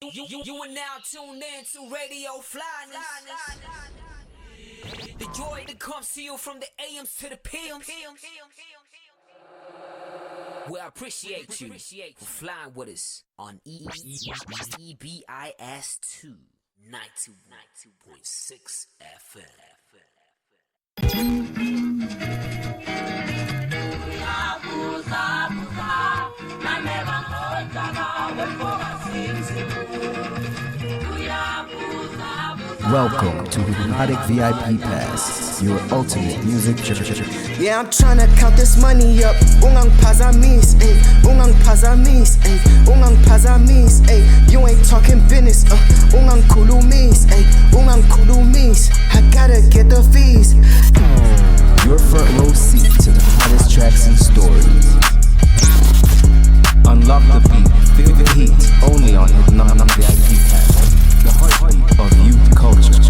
You are now tuned in to Radio Flyness. The joy that comes to you from the AMs to the PMs. We appreciate you for flying with us on EBIS 2 92.6 FM. Welcome to Hipnotik VIP Pass, your ultimate music journey. Yeah, I'm tryna count this money up. Ungang pazamis, ayy. Ungang pazamis, ayy. Ungang pazamis, ayy. You ain't talking business, Ungang kulumis, ayy. Ungang kulumis. I gotta get the fees. Your front row seat to the hottest tracks and stories. Unlock the beat, feel the heat, only on Hipnotik VIP Pass. The heartbeat of youth culture.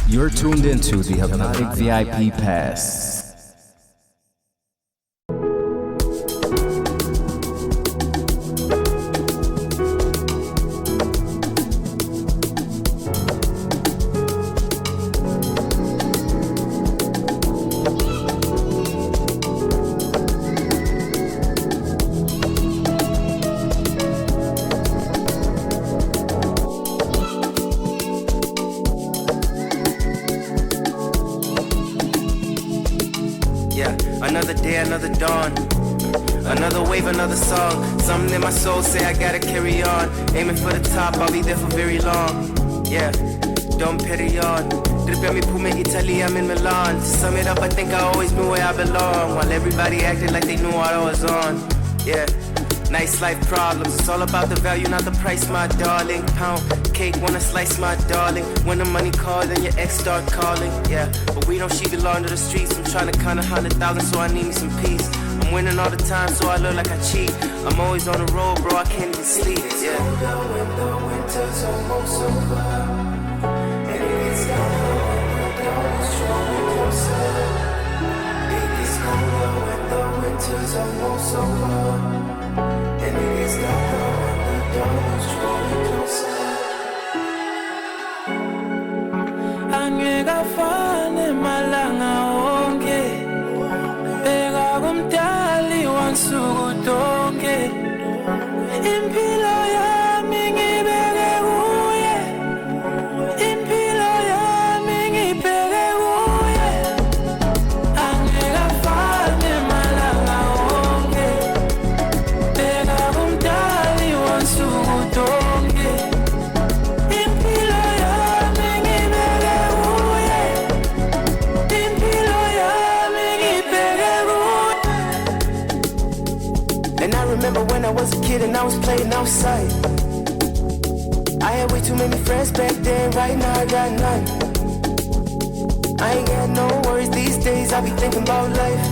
You're tuned into the Hipnotik VIP Pass. Another day, another dawn. Another wave, another song. Something in my soul say I gotta carry on. Aiming for the top, I'll be there for very long. Yeah, Dom Perignon. Dripping Pume, Italy, I'm in Milan. To sum it up, I think I always knew where I belong. While everybody acted like they knew what I was on. Yeah, nice life problems. It's all about the value, not the price, my darling. Pound cake, wanna slice, my darling. When the money calls, then your ex start calling. Yeah, but we don't, she belong to the streets. I'm trying to count 100,000, so I need me some peace. I'm winning all the time, so I look like I cheat. I'm always on the road, bro, I can't even sleep. Yeah. When the winter's almost over, and it gets colder when the dawn is drawing closer. It gets colder when the winter's almost over, and it gets darker when the dawn is drawing closer. Angekafane malanga onke, beka kumdali wansuku tonke. Impilo yami ngibeke kuye, impilo yami ngibeke kuye. Angekafane malanga onke, beka kumdali wansuku tonke. Impilo yami ngibeke kuye, impilo yami ngibeke kuye. And I remember when I was a kid and I was playing outside. I had way too many friends back then, right now I got none. I ain't got no worries these days, I be thinking about life.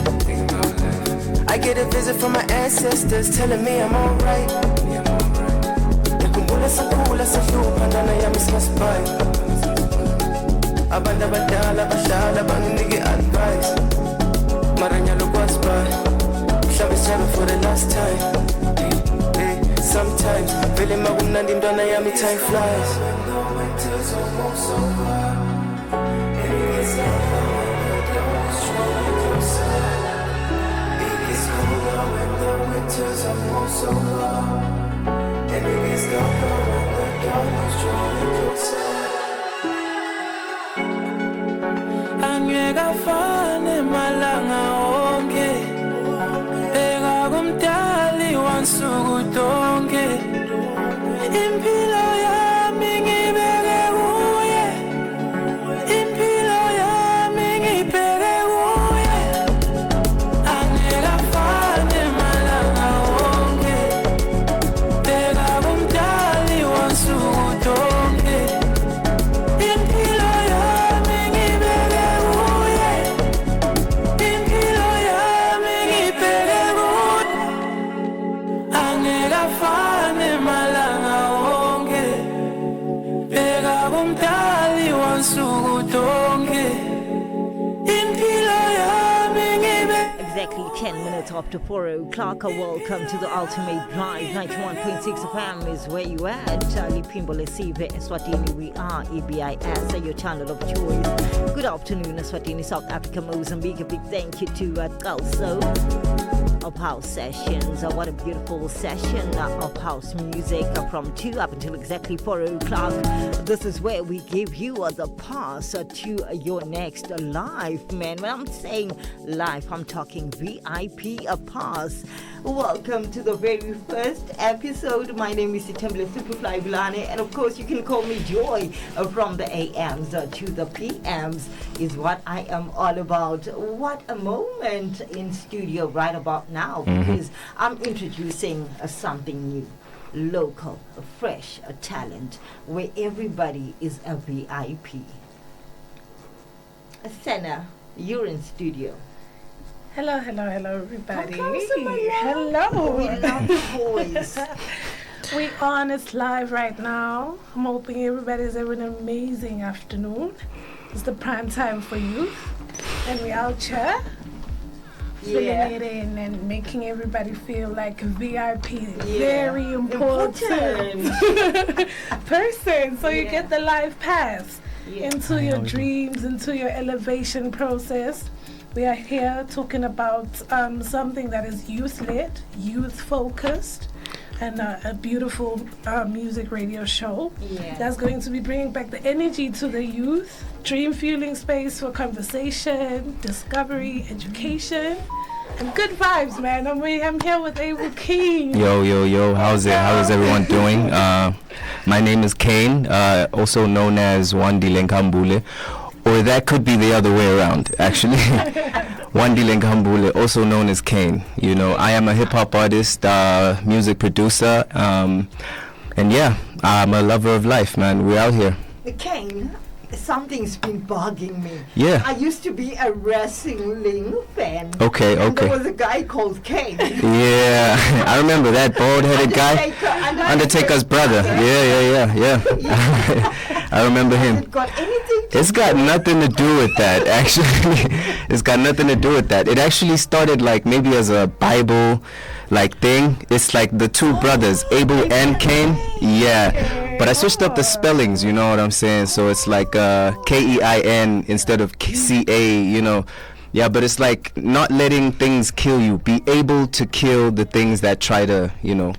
I get a visit from my ancestors telling me I'm alright. Nakhumbula sakhula sahlupha ndana yami singasibhayi. Abantu abadala bahlala banginike advice. Mara nyalo kwazi bhayi. Mhlawumbe sijame for the last time. Sometimes, vele makumnandi mntwana yami time flies. When the winter's almost over, and it gets colder when the dawn is drawing closer. It gets colder when the winter's almost over, and it gets darker when the dawn is drawing closer. Angekafane malanga onke, beka kumdali wansuku tonke. Impilo yami ngibeke kuye, impilo yami exactly 10 minutes after 4 o'clock. Welcome to the Ultimate Drive. 91.6 FM is where you at. Lipimbo Lesive, Eswatini. We are EBIS, your channel of choice. Good afternoon, Eswatini, South Africa, Mozambique. A big thank you to Kalso of House Sessions. What a beautiful session of house music from 2 up until exactly 4 o'clock. This is where we give you the pass to your next life, man. When I'm saying live, I'm talking VIP pass. Welcome to the very first episode. My name is Supaphly, and of course you can call me Joy. From the AMs to the PMs is what I am all about. What a moment in studio right about now, because I'm introducing something new, local, fresh talent, where everybody is a VIP. Senna, you're in studio. Hello, everybody. Hello. We love your voice. We on, it's live right now. I'm hoping everybody's having an amazing afternoon. It's the prime time for you. And we out here filling it in and making everybody feel like a VIP. Very important person. So you get the live pass into your dreams, into your elevation process. We are here talking about something that is youth-led, youth-focused, and a beautiful music radio show that's going to be bringing back the energy to the youth, dream-fueling space for conversation, discovery, education, and good vibes, man. I'm here with Kein. Yo, how is everyone doing? My name is Kein, also known as Wandi Lenkambule. Or that could be the other way around, actually. Wandi Lenkambule, also known as Kein. You know, I am a hip-hop artist, music producer, and yeah, I'm a lover of life, man. We're out here. Kein, something's been bugging me. Yeah. I used to be a wrestling fan. Okay. There was a guy called Kein. Yeah, I remember that bald-headed guy. Undertaker's brother. Yeah. I remember him. It's got nothing to do with that, actually. It's got nothing to do with that. It actually started like maybe as a Bible like thing. It's like the two brothers, Abel and Cain. Yeah. But I switched up the spellings, you know what I'm saying? So it's like Kein instead of Ca, you know. Yeah, but it's like not letting things kill you. Be able to kill the things that try to, you know,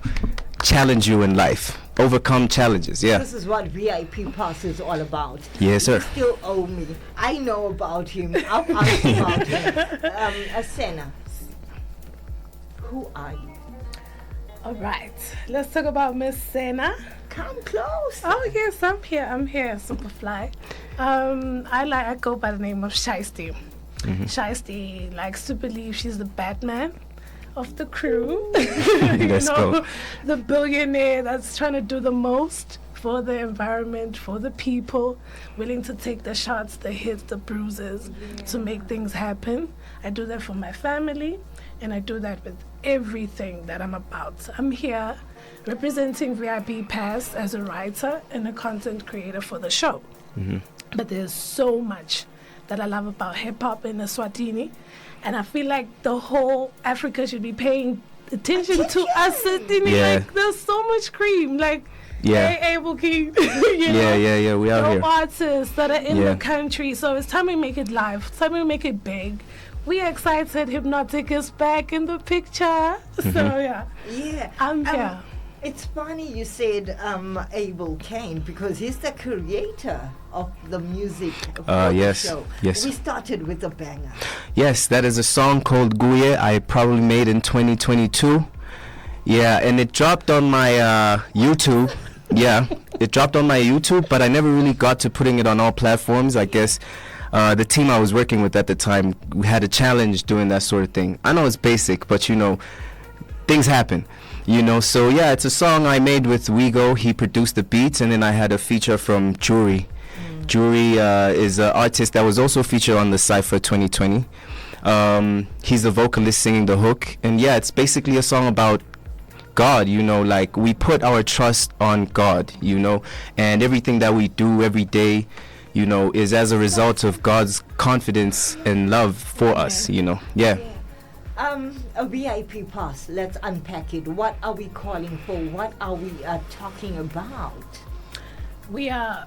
challenge you in life. Overcome challenges, yeah. This is what VIP Pass is all about. Yes, sir. You still owe me. I know about him. I've asked about him. Senna, who are you? All right, let's talk about Miss Senna. Come close. Oh yes, I'm here, Supaphly. I go by the name of Shiesty. Shiesty likes to believe she's the Batman of the crew. Let's go. The billionaire that's trying to do the most for the environment, for the people, willing to take the shots, the hits, the bruises to make things happen. I do that for my family, and I do that with everything that I'm about. I'm here representing VIP Pass as a writer and a content creator for the show. But there's so much that I love about hip-hop in Eswatini, and I feel like the whole Africa should be paying attention to us. Like, there's so much cream. Like, hey, Abel Kein. Yeah. We out here. Artists that are in the country. So it's time we make it live. It's time we make it big. We are excited. Hipnotik is back in the picture. So yeah. I'm here. It's funny you said Abel Kein, because he's the creator of the music for the show. Yes. We started with a banger. Yes, that is a song called Guye. I probably made in 2022. Yeah, and it dropped on my YouTube. Yeah, it dropped on my YouTube, but I never really got to putting it on all platforms. I guess the team I was working with at the time, we had a challenge doing that sort of thing. I know it's basic, but you know, things happen. You know, so yeah, it's a song I made with Wigo. He produced the beats, and then I had a feature from Jury. Jury is an artist that was also featured on the Cypher 2020. He's the vocalist singing the hook, and yeah, it's basically a song about God, you know, like we put our trust on God, you know, and everything that we do every day, you know, is as a result of God's confidence and love for us, you know. Yeah. A VIP pass. Let's unpack it. What are we calling for? What are we talking about? We are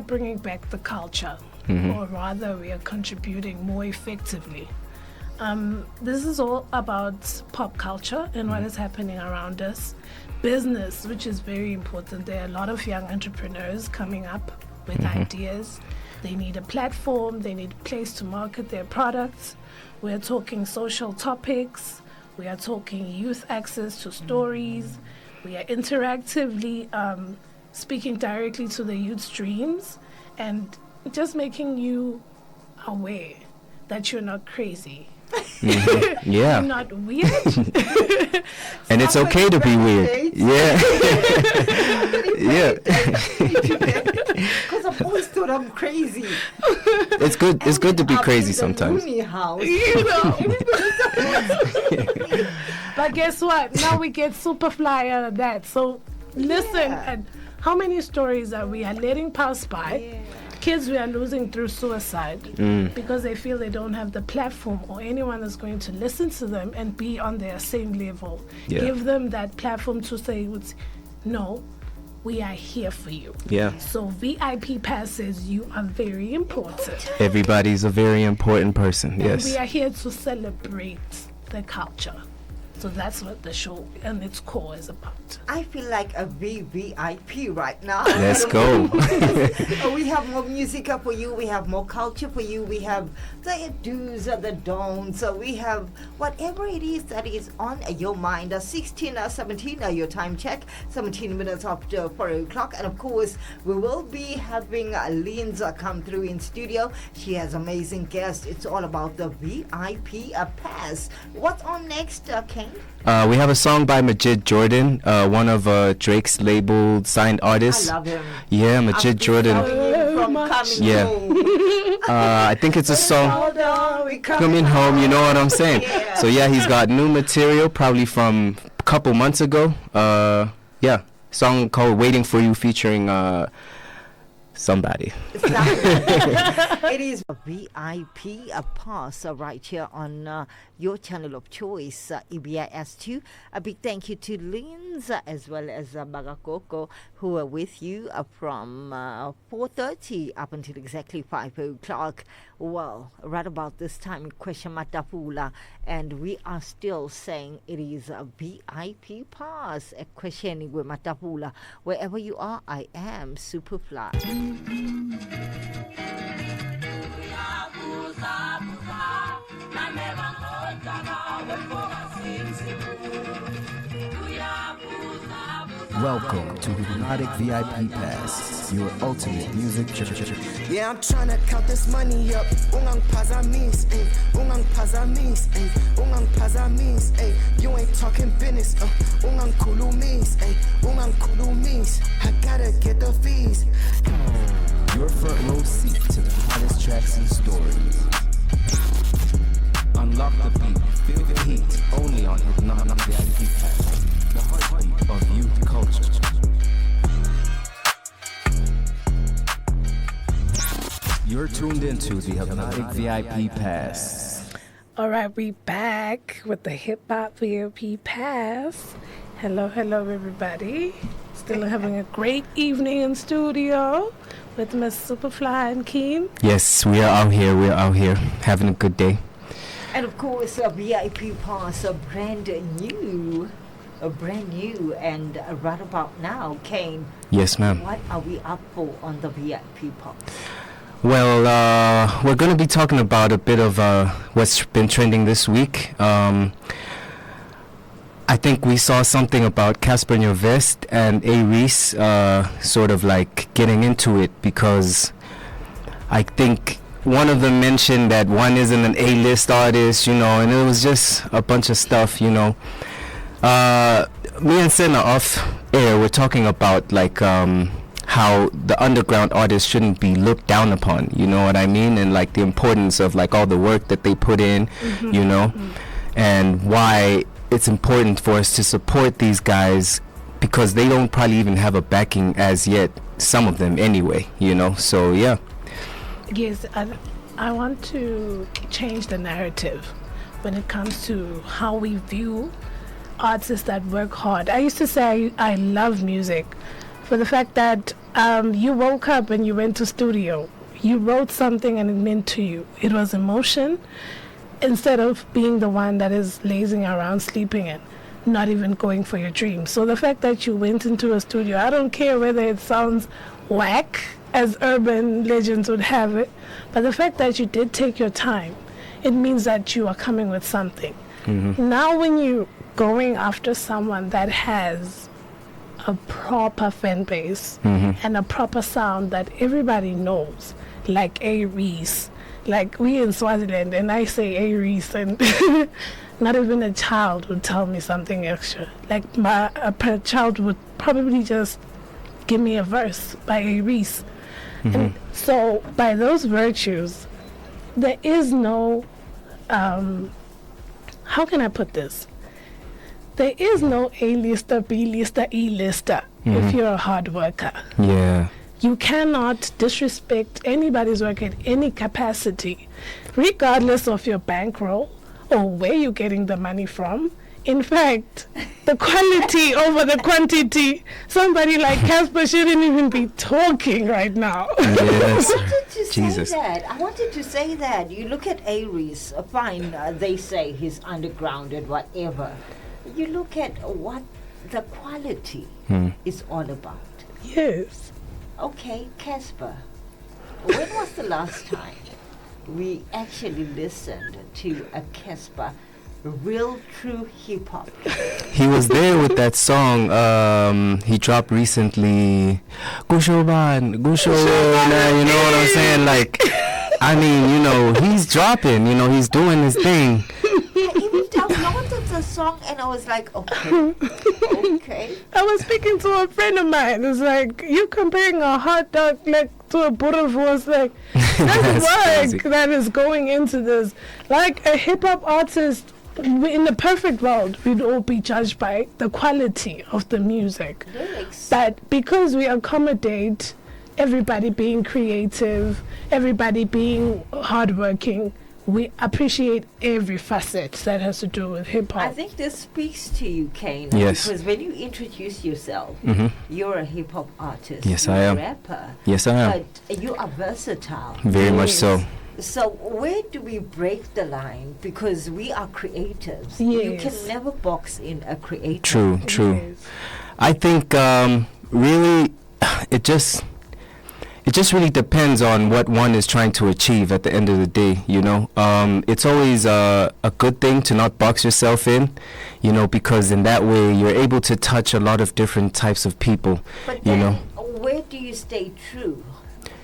bringing back the culture, or rather, we are contributing more effectively. This is all about pop culture and what is happening around us. Business, which is very important. There are a lot of young entrepreneurs coming up with ideas. They need a platform. They need a place to market their products. We are talking social topics. We are talking youth access to stories. We are interactively speaking directly to the youth streams and just making you aware that you're not crazy. Yeah. You're not weird. And it's okay to be weird. Yeah. Yeah. Because I've always thought I'm crazy. It's good. It's good to be crazy sometimes. House. You know. But guess what? Now we get Supaphly out of that. So listen, and how many stories are we letting pass by? Kids we are losing through suicide because they feel they don't have the platform or anyone that's going to listen to them and be on their same level. Give them that platform to say, no, we are here for you. Yeah. So VIP Pass says you are very important. Everybody's a very important person. And Yes. we are here to celebrate the culture. So that's what the show and its core is about. I feel like a VVIP right now. Let's go. We have more music for you. We have more culture for you. We have the do's and the don'ts. So we have whatever it is that is on your mind. 16 or 17 your time check. 17 minutes after 4 o'clock. And of course, we will be having Linza come through in studio. She has amazing guests. It's all about the VIP pass. What's on next, Kein? We have a song by Majid Jordan, one of Drake's labeled signed artists. I love him. Yeah, Majid Jordan. From coming Yeah. home. I think it's a song. Hold on, we Coming home, you know what I'm saying? Yeah. So yeah, he's got new material, probably from a couple months ago. Yeah, song called "Waiting for You" featuring somebody. It is a VIP pass right here on your channel of choice, EBIS2. A big thank you to Lins as well as Bagakoko, who are with you from 4:30 up until exactly 5 o'clock. Well, right about this time, question Matapula, and we are still saying it is a VIP pass. A question with Matapula. Wherever you are, I am Supaphly. Welcome to Hipnotik VIP Pass, your ultimate music journey. Yeah, I'm tryna count this money up. Ungang pazamis, ayy. Ungang pazamis, ayy. Ungang pazamis, ayy. You ain't talking business, ungang kulumis, ayy. Ungang kulumis. I gotta get the fees. Your front row seat to the hottest tracks and stories. Unlock the beat, feel the heat, only on Hipnotik VIP Pass, the heartbeat of youth culture. You're tuned into the Hipnotik VIP Pass. All right, we back with the Hip Hop VIP Pass. Hello, everybody. Still having a great evening in studio with Miss Supaphly and Kein. Yes, we are out here. We are out here having a good day. And of course, a VIP pass, a brand new, and right about now, Kein. Yes, ma'am. What are we up for on the VIP pass? Well, we're going to be talking about a bit of what's been trending this week. I think we saw something about Casper Nyovest and EBIS sort of like getting into it, because I think one of them mentioned that one isn't an A-list artist, you know, and it was just a bunch of stuff, you know. Me and Senna off air, we're talking about like how the underground artists shouldn't be looked down upon, you know what I mean, and like the importance of like all the work that they put in, you know, and why it's important for us to support these guys, because they don't probably even have a backing as yet, some of them anyway, you know. So yeah. Yes, I want to change the narrative when it comes to how we view artists that work hard. I used to say I love music for the fact that you woke up and you went to studio. You wrote something and it meant to you. It was emotion instead of being the one that is lazing around, sleeping and not even going for your dreams. So the fact that you went into a studio, I don't care whether it sounds whack, as urban legends would have it, but the fact that you did take your time, it means that you are coming with something. Now when you're going after someone that has a proper fan base and a proper sound that everybody knows, like EBIS, like we in Swaziland, and I say EBIS, and not even a child would tell me something extra. Like a child would probably just give me a verse by EBIS. And so by those virtues, there is no, how can I put this? There is no A-lister, B-lister, E-lister if you're a hard worker. Yeah. You cannot disrespect anybody's work at any capacity, regardless of your bankroll or where you're getting the money from. In fact, the quality over the quantity, somebody like Casper shouldn't even be talking right now. Yes. I wanted to Jesus. say that. I wanted to say that. You look at EBIS, fine, they say he's underground and whatever. You look at what the quality is all about. Yes. Okay, Casper, when was the last time we actually listened to a Casper, real true hip hop? He was there with that song he dropped recently. Gushoban, Gushoban, you know what I'm saying? Like, I mean, you know, he's dropping, you know, he's doing his thing. Even downloaded the song and I was like, okay, okay. I was speaking to a friend of mine. It's like, you comparing a hot dog like to a boerewors, like, there's crazy. work that is going into this. Like a hip hop artist, in the perfect world, we'd all be judged by the quality of the music. Lyrics. But because we accommodate everybody being creative, everybody being hardworking, we appreciate every facet that has to do with hip I hop. think this speaks to you, Kein. Yes. Because when you introduce yourself, you're a hip hop artist. Yes, you're I am. a rapper. Yes, I am. But you are versatile. Very much so. So where do we break the line? Because we are creatives. You Yes. can never box in a creator. True, true. Yes. I think really it just really depends on what one is trying to achieve at the end of the day, you know. It's always a good thing to not box yourself in, you know, because in that way you're able to touch a lot of different types of people, But you then, know. where do you stay true,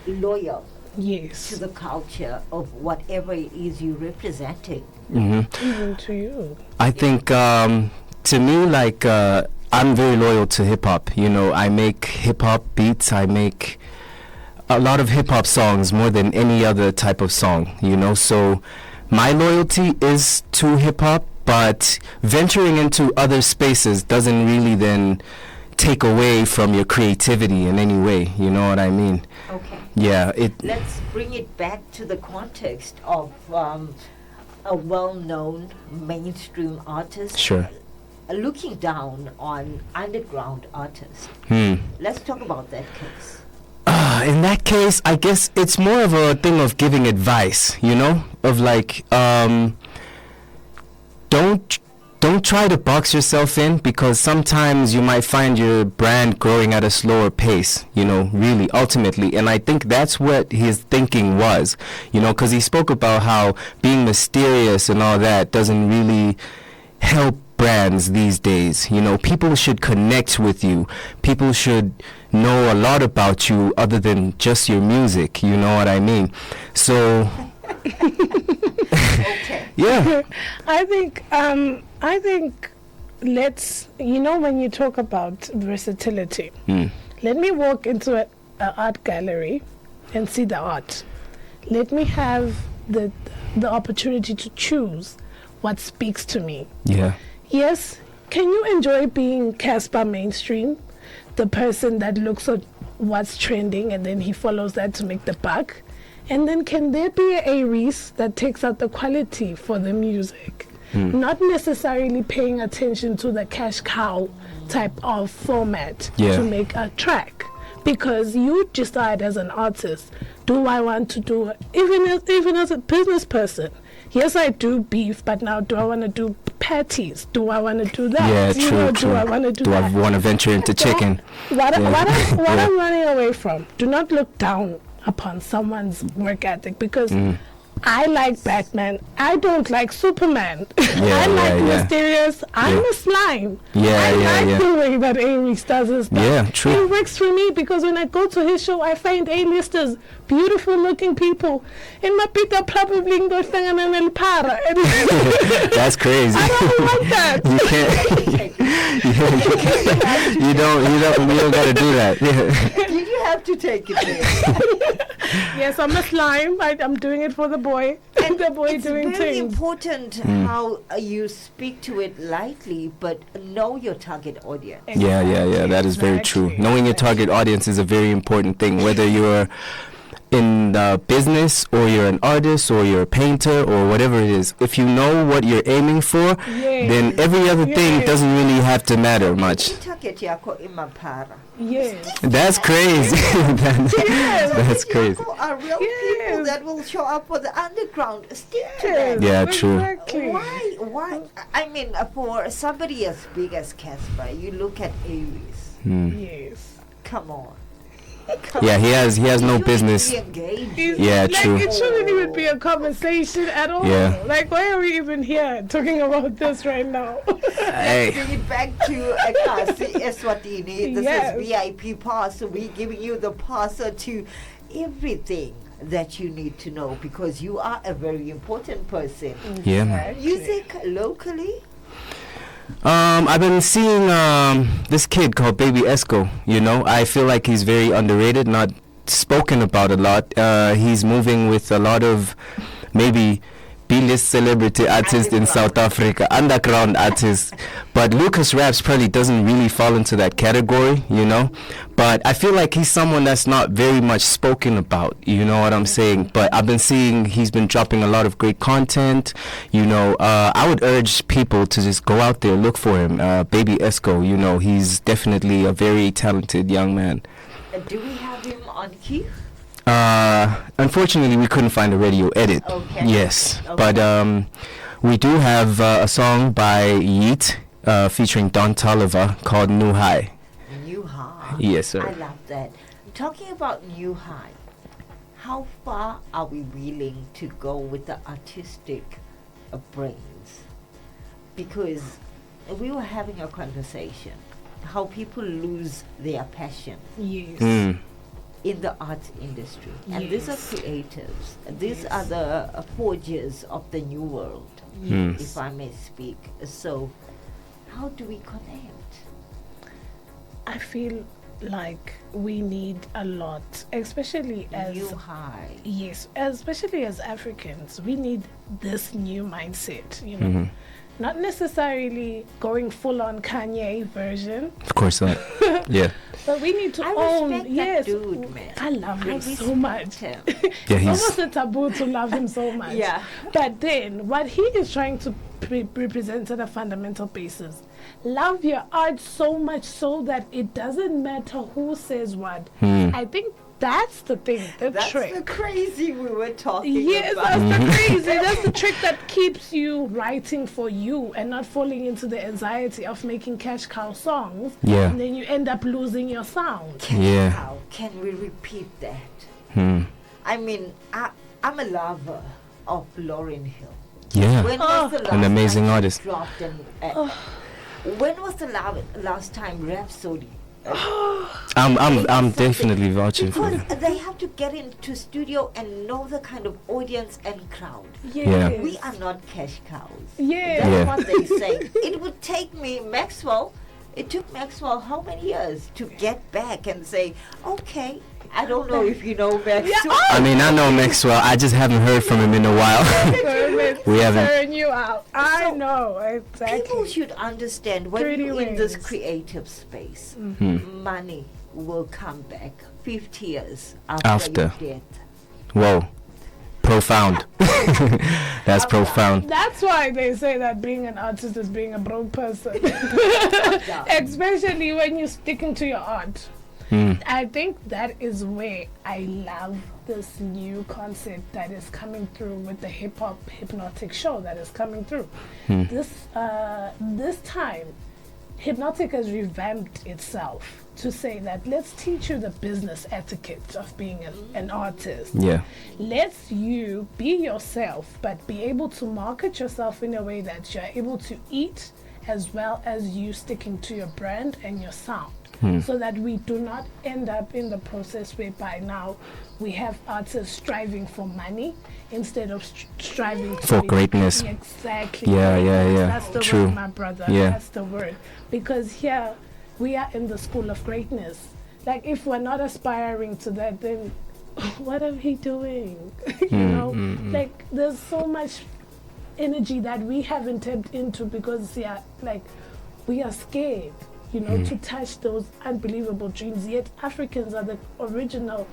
loyal Yes. to the culture of whatever it is you're representing? Even to you. I think to me, like I'm very loyal to hip hop, you know. I make hip hop beats, I make a lot of hip hop songs more than any other type of song, you know. So my loyalty is to hip hop, but venturing into other spaces doesn't really then take away from your creativity in any way, you know what I mean? Okay. Yeah, Let's bring it back to the context of a well-known mainstream artist. Sure. Looking down on underground artists. Let's talk about that case. In that case, I guess it's more of a thing of giving advice, you know, of like, don't try to box yourself in, because sometimes you might find your brand growing at a slower pace, you know, really, ultimately. And I think that's what his thinking was, you know, because he spoke about how being mysterious and all that doesn't really help brands these days. You know, people should connect with you. People should know a lot about you other than just your music, you know what I mean? So Okay. yeah. I think let's, you know, when you talk about versatility, let me walk into an art gallery and see the art. Let me have the opportunity to choose what speaks to me. Yeah. Yes, can you enjoy being Casper mainstream? The person that looks at what's trending and then he follows that to make the buck. And then can there be a EBIS that takes out the quality for the music? Not necessarily paying attention to the cash cow type of format to make a track. Because you decide as an artist, do I want to do it? Even as a business person, yes, I do beef, but now do I want to do patties? Do I want to do that? Yeah, You true, know, true. Do I want to do Do that? I want to venture into chicken? What I'm running away from, do not look down upon someone's work ethic, because I like Batman. I don't like Superman. I like Mysterious. I'm a slime. I like the way that EBIS does his stuff. Yeah, true. It works for me because when I go to his show, I find A-listers, beautiful looking people. And Mapita probably go singing El Para. That's crazy. I don't like that. You can't. You don't gotta do that. Yeah. You have to take it there. Yes, I'm a slime. I'm doing it for the boy. And the boy It's doing very things. important how you speak to it lightly, but know your target audience. Yeah. That is very true. Exactly. Knowing your target audience is a very important thing. Whether you're in business or you're an artist or you're a painter or whatever it is, if you know what you're aiming for, then every other thing doesn't really have to matter much. Target yako imapara. Yes. That's crazy. That's crazy. Yako are real people that will show up for the underground. Stick to them. Yeah, true. Exactly. Why? I mean, for somebody as big as Casper, you look at EBIS. Yes. Come on. Yeah, he has no You business. should be engaged. Yeah, like, true. It shouldn't even be a conversation at all. Yeah. Like, why are we even here talking about this right now? Hey. Bring it back to Akasi Eswatini. This Yes. is VIP pass. So we're giving you the passer to everything that you need to know, because you are a very important person. Yeah, man. Music locally? I've been seeing this kid called Baby Esco. You know, I feel like he's very underrated, not spoken about a lot. He's moving with a lot of maybe B-list celebrity artists in South Africa, underground artists. But Lucas Raps probably doesn't really fall into that category, you know. But I feel like he's someone that's not very much spoken about, you know what I'm saying? But I've been seeing he's been dropping a lot of great content, you know. I would urge people to just go out there, look for him. Baby Esco, you know, he's definitely a very talented young man. Do we have him on key? Unfortunately, we couldn't find a radio edit. Okay. Yes, Okay. but we do have a song by Yeet featuring Don Tolliver called New High. New High. Yes, sir. I love that. Talking about New High, how far are we willing to go with the artistic brains? Because we were having a conversation how people lose their passion Yes. in the arts industry, and these are Yes. creatives. These are the forgers of the new world, if I may speak. So how do we connect? I feel like we need a lot, especially as New High. yes, especially as Africans, we need this new mindset, you know. Not necessarily going full on Kanye version, Of course not. Yeah. but we need to I own. respect that yes, dude, man. I love him I so respect much. him. Yeah, It's he's almost a taboo to love him so much. Yeah. But then, what he is trying to represent on a fundamental basis, love your art so much so that it doesn't matter who says what. I think that's the thing, the That's trick. the crazy we were talking Yes, about. that's the crazy. That's the trick that keeps you writing for you and not falling into the anxiety of making cash cow songs. Yeah. And then you end up losing your sound. Yeah. How can we repeat that? I mean, I'm a lover of Lauryn Hill. Yeah. When was the last An amazing time she artist. dropped when was the last time Rhapsody? I'm definitely vouching for Because that. they have to get into studio and know the kind of audience and crowd. Yeah. We are not cash cows. Yes. That's Yeah. what they say. It would take me, Maxwell, it took Maxwell how many years to get back and say, okay, I don't know if you know Maxwell. I mean, I know Maxwell. I just haven't heard from him in a while. We haven't. Turn you out. I So, know People exactly. should understand when Pretty you're in this wings. creative space, money will come back 50 years After. after your death. Whoa. profound. That's profound. That's why they say that being an artist is being a broke person. Especially when you're sticking to your art. I think that is where I love this new concept that is coming through with the Hipnotik show that is coming through. This time, Hipnotik has revamped itself to say that let's teach you the business etiquette of being an artist. Yeah. Let's you be yourself, but be able to market yourself in a way that you're able to eat as well as you sticking to your brand and your sound. So that we do not end up in the process whereby now we have artists striving for money instead of striving for greatness. Exactly. Yeah. That's the True. word, my brother. Yeah. That's the word. Because here we are in the school of greatness. Like if we're not aspiring to that, then what are we doing? Like there's so much energy that we haven't tapped into because we are scared. To touch those unbelievable dreams. Yet Africans are the original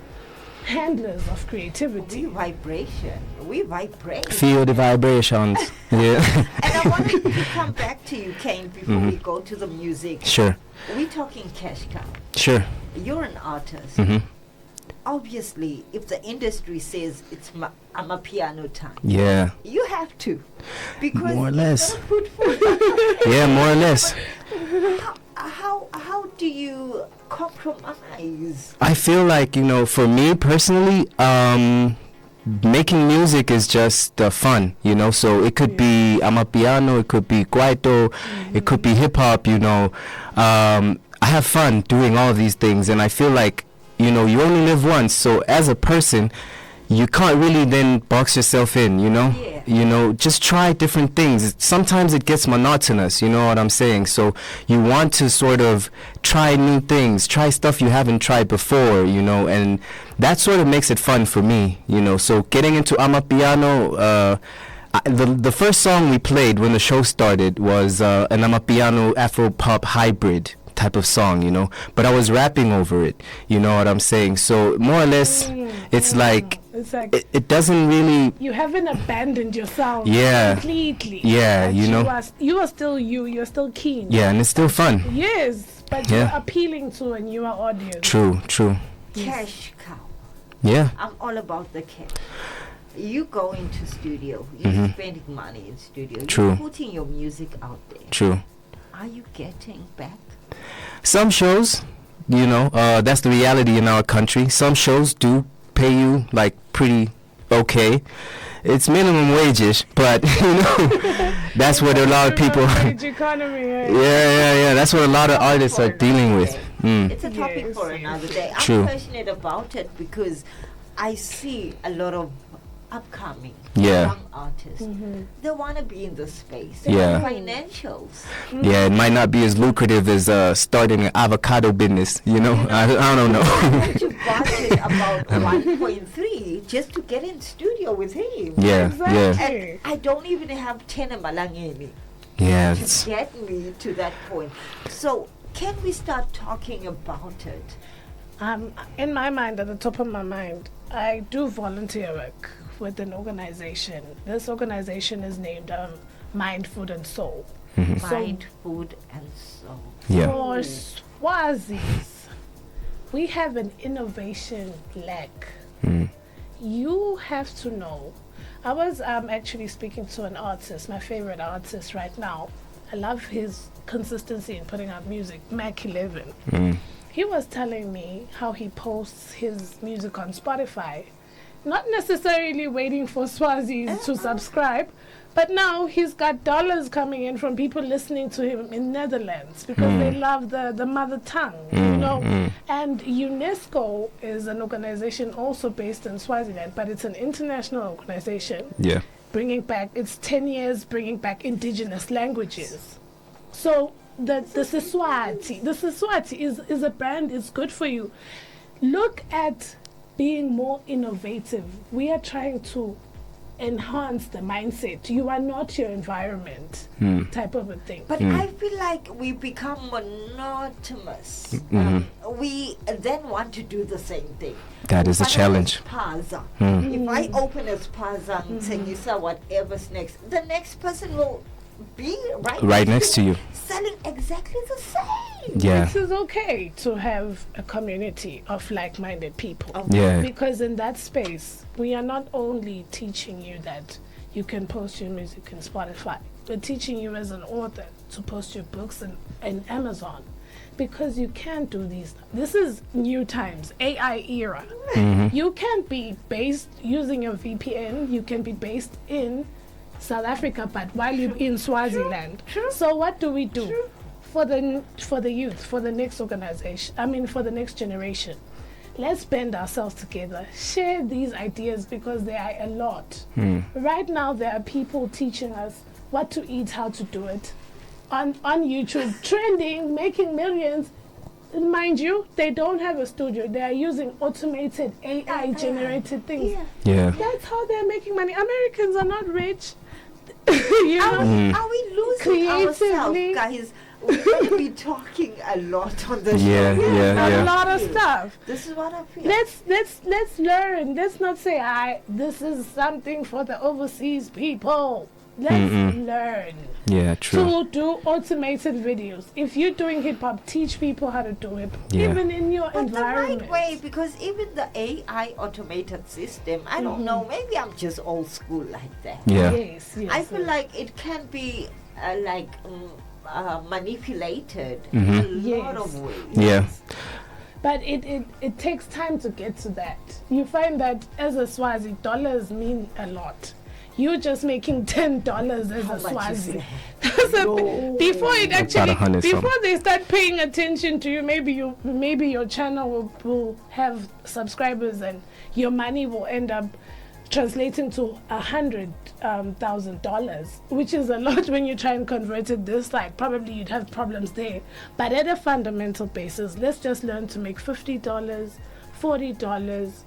handlers of creativity. We vibrate. Feel the vibrations. Yeah. And I wanted to come back to you, Kein, before we go to the music. Sure. We're talking cash cow. Sure. You're an artist. Obviously, if the industry says I'm a piano time, Yeah. you have to. Because More or less. you gotta put food. Yeah, more or less. How do you compromise? I feel like, for me personally, making music is just fun, so it could be amapiano, it could be kwaito, it could be hip hop, I have fun doing all these things, and I feel like, you only live once, so as a person, you can't really then box yourself in, just try different things. Sometimes it gets monotonous, you know what I'm saying? So you want to sort of try new things, try stuff you haven't tried before, and that sort of makes it fun for me, So getting into amapiano, the first song we played when the show started was an amapiano Afro-pop hybrid type of song, but I was rapping over it, you know what I'm saying? So more or less, it's like it doesn't really. You haven't abandoned yourself. Completely. Yeah, you are still you. You're still keen. Yeah, and it's still fun. Yes, but you're appealing to a newer audience. True. Cash cow. Yeah. I'm all about the cash. You go into studio. You're spending money in studio. True. You're putting your music out there. True. Are you getting back? Some shows, that's the reality in our country. Some shows do pay you like pretty okay. It's minimum wages, but that's what a lot of people. Economy, right? Yeah. That's what a lot of artists are dealing with. It's a topic for another day. I'm passionate about it because I see a lot of upcoming young artists. They want to be in the space. They want financials. Yeah, it might not be as lucrative as starting an avocado business, I don't know. I want to budget about 1.3 just to get in studio with him. Yeah. And I don't even have 10 malangeni to get me to that point. So can we start talking about it? In my mind, at the top of my mind, I do volunteer work with an organization. This organization is named Mind, Food and Soul. Mind, Food and Soul. Yeah. For Swazis, we have an innovation lack. You have to know. I was actually speaking to an artist, my favorite artist right now. I love his consistency in putting out music, Mac 11. He was telling me how he posts his music on Spotify, not necessarily waiting for Swazis to subscribe, but now he's got dollars coming in from people listening to him in Netherlands because they love the mother tongue, And UNESCO is an organization also based in Swaziland, but it's an international organization. Yeah. It's 10 years bringing back indigenous languages. So the Siswati is a brand. It's good for you. Look at being more innovative. We are trying to enhance the mindset. You are not your environment, type of a thing. But I feel like we become monotonous. We then want to do the same thing. That is a challenge. Spaza. If I open a spaza and say, Nisa, whatever's next, the next person will be Right next to you. selling exactly the same. Yeah. This is okay to have a community of like-minded people. Yeah. Because in that space, we are not only teaching you that you can post your music in Spotify, we're teaching you as an author to post your books in Amazon. Because you can't do these. This is new times, AI era. You can't be based using your VPN. You can be based in South Africa, but while you're in Swaziland. So what do we do for the youth, for the next organization? I mean, for the next generation. Let's band ourselves together. Share these ideas because there are a lot. Right now, there are people teaching us what to eat, how to do it. On YouTube, trending, making millions. Mind you, they don't have a studio. They are using automated AI-generated things. Yeah. That's how they're making money. Americans are not rich. You know? Are we losing ourselves, Creatively. guys? We're going to be talking a lot on the Yeah, show. yeah, A lot of stuff. This is what I feel. Let's learn. Let's not say this is something for the overseas people. Let's learn Yeah, true. to do automated videos. If you're doing hip hop, teach people how to do it, Yeah. even in your But environment. the right way, because even the AI automated system, I don't know, maybe I'm just old school like that. Yeah. Yes, yes. I feel yes. like it can be manipulated in a lot of ways. Yeah. But it takes time to get to that. You find that as a Swazi, dollars mean a lot. You're just making $10 as a Swazi. Before it actually, 100 before something. they start paying attention to you, maybe your channel will have subscribers and your money will end up translating to $100,000, which is a lot when you try and convert it this side. Probably you'd have problems there. But at a fundamental basis, let's just learn to make $50, $40,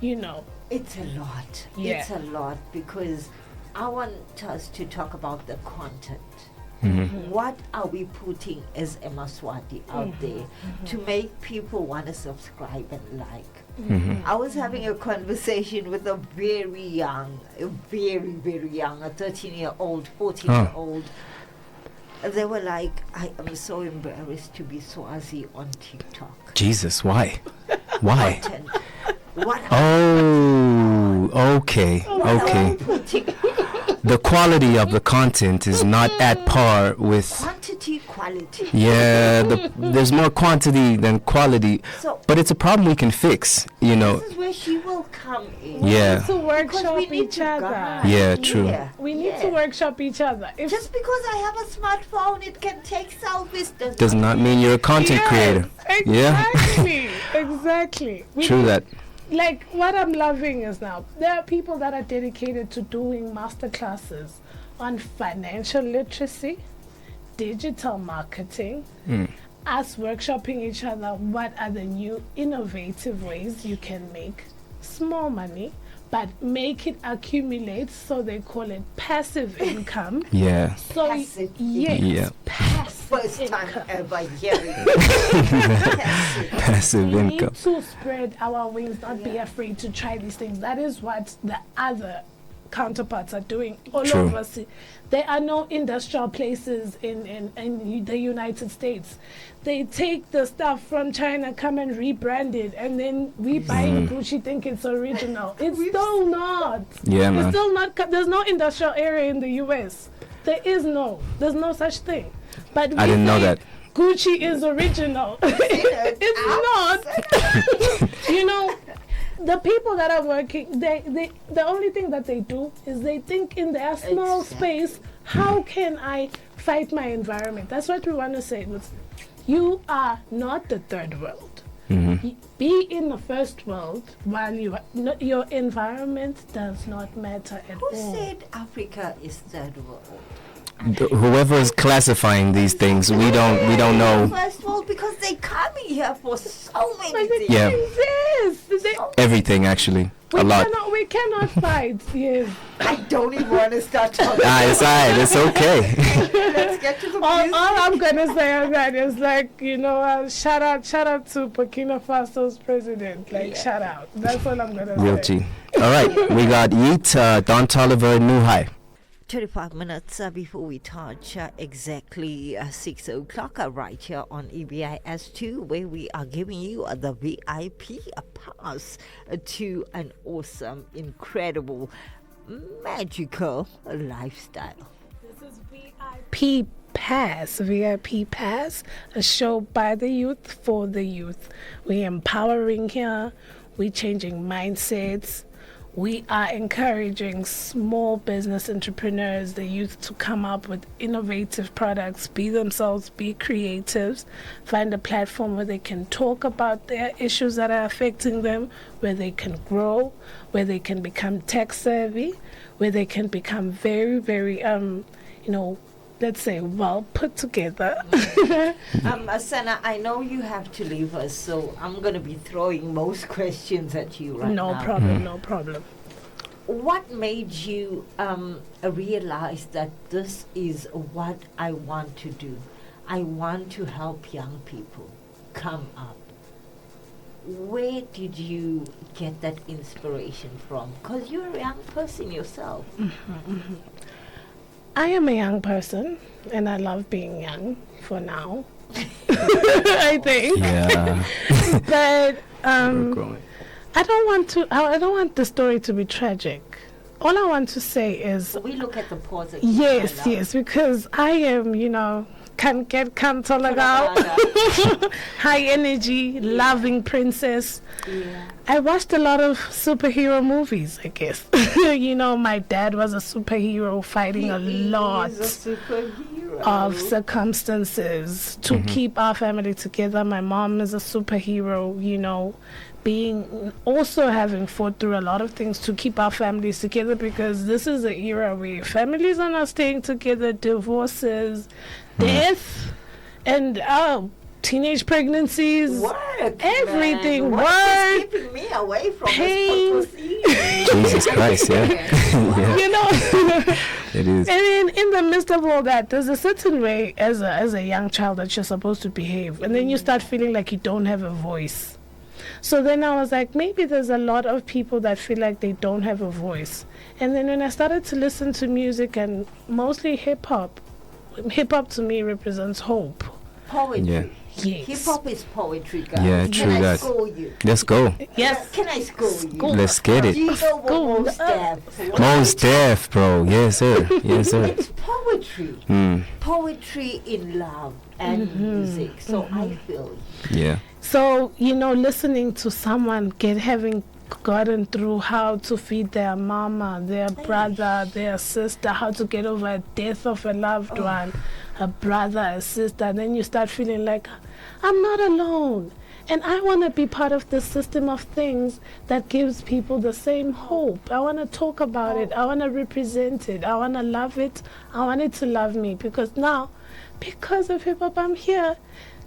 you know. It's a lot. Yeah. It's a lot because I want us to talk about the content. What are we putting as a Maswati out there to make people want to subscribe and like? I was having a conversation with a very young, a 13-year-old, 14-year-old. They were like, I am so embarrassed to be Swazi on TikTok. Jesus, why? Why? Content. What Oh, okay, okay. The quality of the content is not at par with. quantity, quality. Yeah, there's more quantity than quality, So but it's a problem we can fix. You know. this is where she will come in. Yeah. To Because workshop we need each to other. guide. Yeah, true. Yeah. We need Yeah. to workshop each other. If Just because I have a smartphone, it can take selfies. Does not mean you're a content creator. Yeah. Exactly. Exactly. We True need- that. Like what I'm loving is now there are people that are dedicated to doing master classes on financial literacy, digital marketing, us workshopping each other. What are the new innovative ways you can make small money, but make it accumulate? So they call it passive income. Yeah. So Passive yes, Yeah. passive First time income. ever hearing Passive We income. need to spread our wings, not be afraid to try these things. That is what the other counterparts are doing all True. over. There are no industrial places in the United States. They take the stuff from China, come and rebrand it, and then we buying Gucci think it's original. It's still not. Yeah, It's man. still not. There's no industrial area in the US. There's no such thing. But I we didn't know say that. Gucci is original. It's not. You know, the people that are working, they the only thing that they do is they think in their small space, how can I fight my environment? That's what we want to say. You are not the third world. Be in the first world while your environment does not matter at Who all. said Africa is third world? Whoever is classifying these things, we don't know First world because they coming here for so many But they things. Yeah. exist. everything actually. a lot. We cannot fight. Yes. I don't even want to start talking. It's alright. It's okay. Let's get to the All music. I'm gonna say on that is like, shout out to Burkina Faso's president. Like, shout out. That's all I'm gonna Real say. G. All right, we got Yeet, Don Toliver, New High. 25 minutes before we touch exactly 6 o'clock right here on EBIS2, where we are giving you the VIP pass to an awesome, incredible, magical lifestyle. This is VIP Pass, a show by the youth for the youth. We're empowering here, we're changing mindsets. We are encouraging small business entrepreneurs, the youth, to come up with innovative products, be themselves, be creatives, find a platform where they can talk about their issues that are affecting them, where they can grow, where they can become tech savvy, where they can become very, very, let's say, well put together. Senna, I know you have to leave us, so I'm going to be throwing most questions at you right now. No problem. What made you realize that this is what I want to do? I want to help young people come up. Where did you get that inspiration from? Because you're a young person yourself. I am a young person, and I love being young for now. I think. Yeah. But We're growing. I don't want the story to be tragic. All I want to say is We look at the positive. yes, because I am, can get out, high energy, loving princess. Yeah. I watched a lot of superhero movies, I guess. My dad was a superhero fighting a lot He's a superhero. of circumstances to keep our family together. My mom is a superhero, being also having fought through a lot of things to keep our families together, because this is an era where families are not staying together, divorces, death, and teenage pregnancies, everything, What is work, keeping me away from pain. this purpose? Jesus Christ, yeah. Yeah, it is. And then in the midst of all that, there's a certain way as a young child that you're supposed to behave, and then you start feeling like you don't have a voice. So then I was like, maybe there's a lot of people that feel like they don't have a voice. And then when I started to listen to music, and mostly hip-hop to me represents hope. Poetry. Yeah. Yes. Hip hop is poetry, guys. Yeah, Can true I that. score you? Let's go. Yes. Can I score you? Let's get Do it. you know what School. Most Def? Most Def, bro. Yes, sir. Yes, sir. It's poetry. Poetry in love and music. So I feel you. Yeah. So, listening to someone having gotten through how to feed their mama, their brother, their sister, how to get over a death of a loved one, a brother, a sister, and then you start feeling like, I'm not alone. And I want to be part of the system of things that gives people the same hope. I want to talk about it. I want to represent it. I want to love it. I want it to love me. Because now, because of hip-hop, I'm here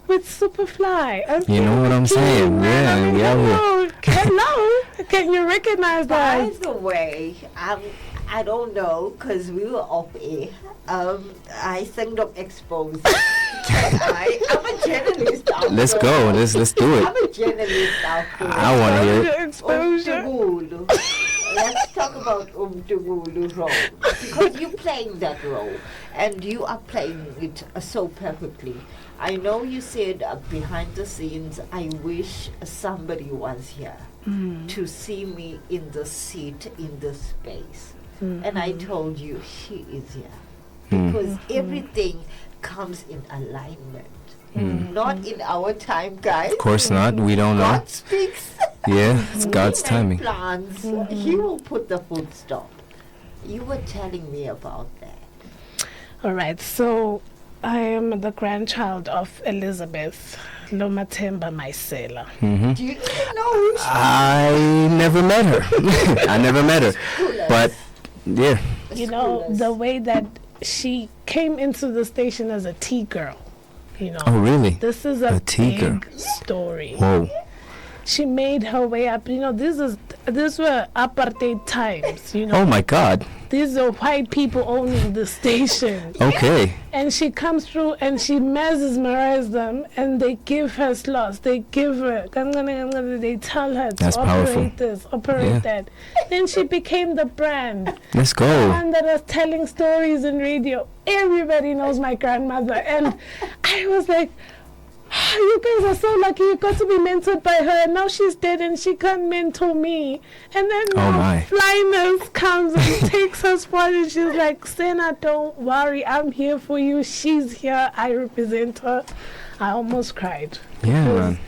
with Supaphly. You know what I'm saying? Yeah, we out here. Hello. Can you recognize By that? the way, I don't know, because we were off air. I think of exposed. I'm a journalist. Let's go. Let's do I'm it. a journalist out there. I want to hear it. Exposure. Umtugulu. Let's talk about Umtugulu role, because you're playing that role and you are playing it so perfectly. I know you said behind the scenes, I wish somebody was here to see me in the seat, in the space. And I told you, she is here. Because everything comes in alignment. Not in our time, guys. Of course not. We don't know. God speaks. Yeah, it's God's He timing. plans. He will put the full stop. You were telling me about that. All right, so I am the grandchild of Elizabeth Lomatemba Maisela. Do you even know who she I never met her. I never met her. But, yeah. The way that she came into the station as a tea girl. Oh, really? This is A a tea girl. big story. Whoa. she made her way up. You know, these were apartheid times, you know. Oh my God. These are white people owning the station. Okay. And she comes through and she mesmerizes them, and they give her slots. They give her, they tell her to That's operate powerful. this, operate that. Then she became the brand. Let's go. The one that was telling stories in radio. Everybody knows my grandmother. And I was like, you guys are so lucky you got to be mentored by her. Now she's dead and she can't mentor me. And then Flyness comes and takes her spot, and she's like, Senna, don't worry, I'm here for you. She's here, I represent her. I almost cried. Yeah, man.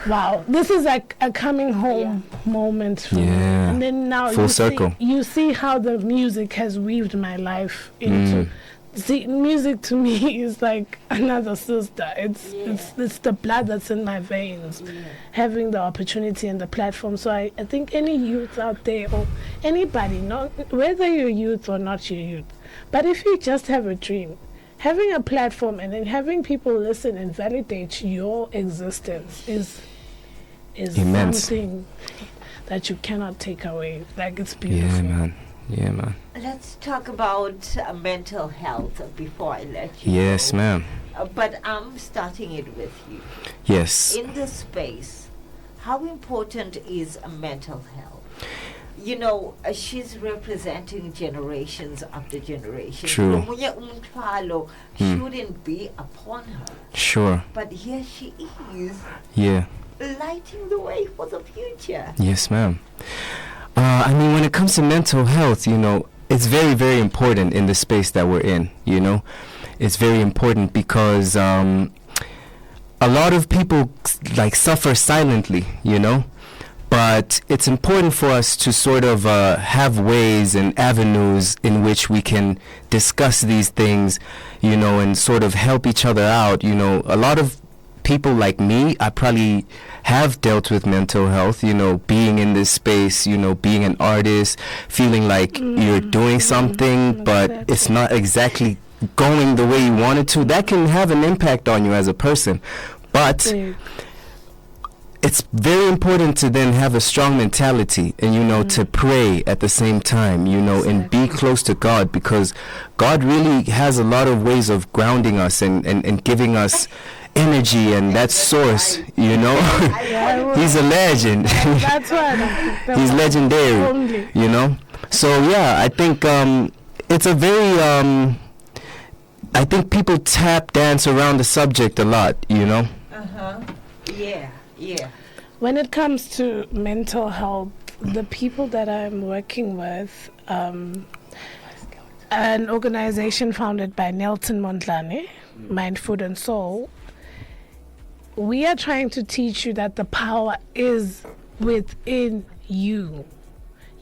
Wow, this is like a coming home moment for me. And then now full circle. You see how the music has weaved my life into. See, music to me is like another sister. It's the blood that's in my veins. Having the opportunity and the platform. So I think any youth out there, or anybody, whether you're youth or not you're youth, but if you just have a dream, having a platform and then having people listen and validate your existence is immense. Something that you cannot take away. Like, it's beautiful. Yeah, man. Let's talk about mental health before I let you Yes, go. ma'am. But I'm starting it with you. Yes. In this space, how important is mental health? You know, she's representing generations after generation. True. Omunye umthwalo shouldn't be upon her. Sure. But here she is. Yeah. Lighting the way for the future. Yes, ma'am. I mean, when it comes to mental health, you know, it's very, very important in the space that we're in, you know. It's very important because a lot of people like suffer silently, you know. But it's important for us to sort of have ways and avenues in which we can discuss these things, you know, and sort of help each other out. You know, a lot of people like me, I probably have dealt with mental health, you know, being in this space, you know, being an artist, feeling like you're doing something, but it's not exactly going the way you want it to. That can have an impact on you as a person. But it's very important to then have a strong mentality and, you know, to pray at the same time, you know, and be close to God, because God really has a lot of ways of grounding us and giving us energy and that source, you know. He's a legend. That's what. He's legendary, you know. So yeah, I think it's a very I think people tap dance around the subject a lot, you know. Yeah. When it comes to mental health, the people that I'm working with, an organization founded by Nelson Mondlane, Mind, Food and Soul, we are trying to teach you that the power is within you.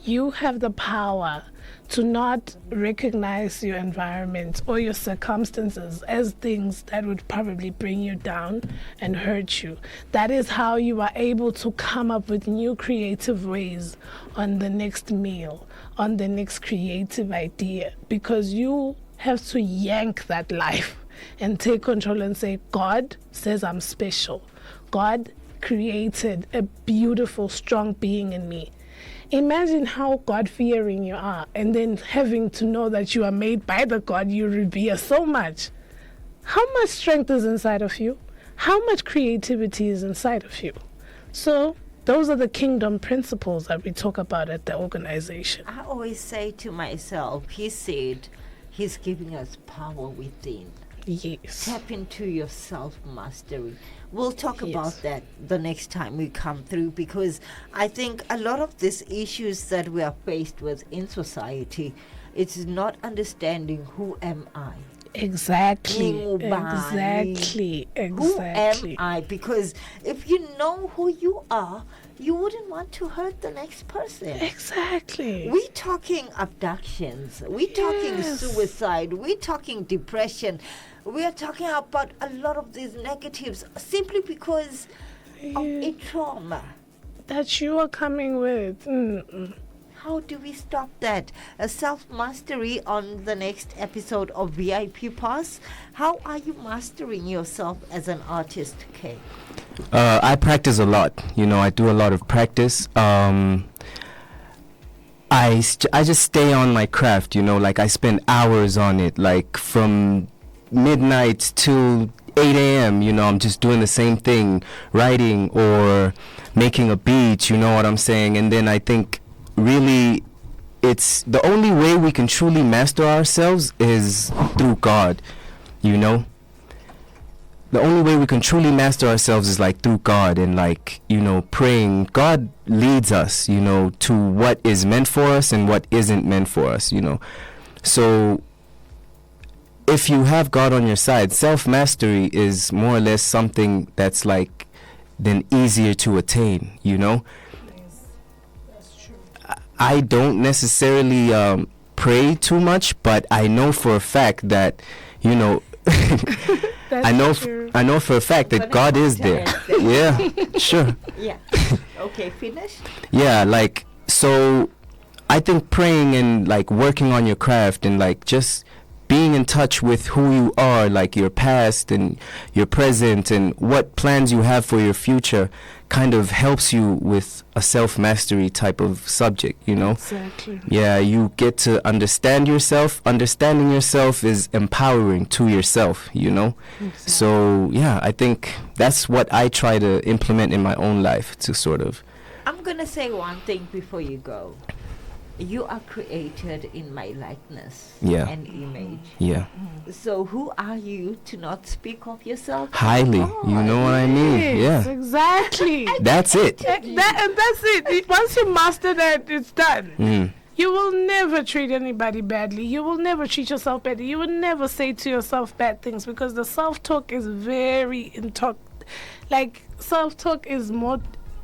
You have the power to not recognize your environment or your circumstances as things that would probably bring you down and hurt you. That is how you are able to come up with new creative ways on the next meal, on the next creative idea, because you have to yank that life and take control and say, God says I'm special. God created a beautiful, strong being in me. Imagine how God-fearing you are, and then having to know that you are made by the God you revere so much. How much strength is inside of you? How much creativity is inside of you? So those are the kingdom principles that we talk about at the organization. I always say to myself, he said he's giving us power within. Yes. Tap into your self-mastery. We'll talk about that the next time we come through, because I think a lot of these issues that we are faced with in society, it's not understanding who am I. Exactly. Who am I? Because if you know who you are, you wouldn't want to hurt the next person. Exactly. We're talking abductions. We're talking suicide. We're talking depression. We are talking about a lot of these negatives simply because of a trauma that you are coming with. how do we stop that? Self-mastery on the next episode of VIP Pass. How are you mastering yourself as an artist, Kay? I practice a lot. I do a lot of practice. I just stay on my craft, like I spend hours on it, like from midnight till 8 a.m., I'm just doing the same thing, writing or making a beat, you know what I'm saying? And then I think really it's the only way we can truly master ourselves is through God, The only way we can truly master ourselves is like through God and like, praying. God leads us, to what is meant for us and what isn't meant for us, So if you have God on your side, self-mastery is more or less something that's like then easier to attain, That's true. I don't necessarily pray too much, but I know for a fact that, I know for a fact that God is there. Yeah, sure. Yeah. Okay, finish. Yeah, like, so I think praying and like working on your craft and like just being in touch with who you are, like your past and your present and what plans you have for your future kind of helps you with a self-mastery type of subject, Exactly. Yeah, you get to understand yourself. Understanding yourself is empowering to yourself, Exactly. So, yeah, I think that's what I try to implement in my own life to sort of... I'm going to say one thing before you go. You are created in my likeness and image. Yeah. So who are you to not speak of yourself? Highly. You know what I mean? Yes, Yeah. exactly. That's it. That's it. Once you master that, it's done. You will never treat anybody badly. You will never treat yourself badly. You will never say to yourself bad things because the self-talk is very self-talk is more